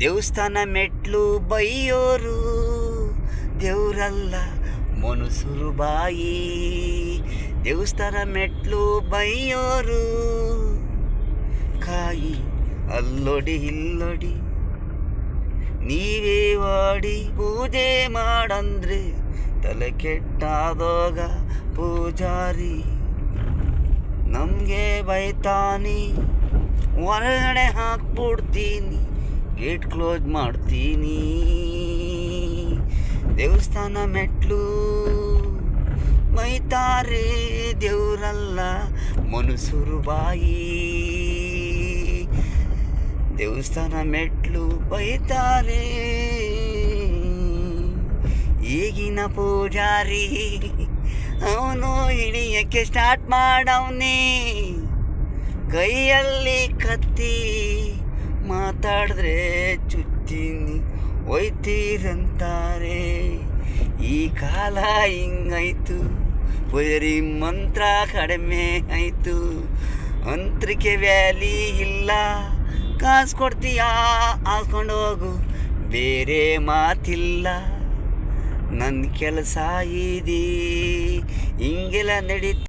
ದೇವಸ್ಥಾನ ಮೆಟ್ಲು ಬೈಯೋರು ದೇವ್ರಲ್ಲ ಮನುಸುರು ಬಾಯಿ. ದೇವಸ್ಥಾನ ಮೆಟ್ಲು ಬೈಯೋರು ಕಾಯಿ ಅಲ್ಲೊಡಿ ಇಲ್ಲೊಡಿ ನೀವೇ ವಾಡಿ ಪೂಜೆ ಮಾಡಂದ್ರೆ ತಲೆ ಕೆಟ್ಟಾದೋಗ ಪೂಜಾರಿ ನಮಗೆ ಬೈತಾನಿ, ಹೊರಗಡೆ ಹಾಕ್ಬಿಡ್ತೀನಿ, ಗೇಟ್ ಕ್ಲೋಸ್ ಮಾಡ್ತೀನಿ. ದೇವಸ್ಥಾನ ಮೆಟ್ಲು ಬೈತಾರೆ ದೇವ್ರಲ್ಲ ಮನುಸುರು ಬಾಯಿ. ದೇವಸ್ಥಾನ ಮೆಟ್ಲು ಬೈತಾರೆ ಈಗಿನ ಪೂಜಾರಿ. ಅವನು ಹಿಡಿಯಕ್ಕೆ ಸ್ಟಾರ್ಟ್ ಮಾಡವನೇ, ಕೈಯಲ್ಲಿ ಕತ್ತಿ, ಮಾತಾಡಿದ್ರೆ ಚುಚ್ತೀನಿ ಒಯ್ತೀರಂತಾರೆ. ಈ ಕಾಲ ಹಿಂಗಾಯ್ತು, ಬರೀ ಮಂತ್ರ ಕಡಿಮೆ ಆಯಿತು, ಮಂತ್ರಕ್ಕೆ ವ್ಯಾಲಿ ಇಲ್ಲ. ಕಾಸು ಕೊಡ್ತೀಯಾ ಹಾಸ್ಕೊಂಡು ಹೋಗು, ಬೇರೆ ಮಾತಿಲ್ಲ. ನನ್ನ ಕೆಲಸ ಇದೆ, ಹಿಂಗೆಲ್ಲ ನಡೀತು.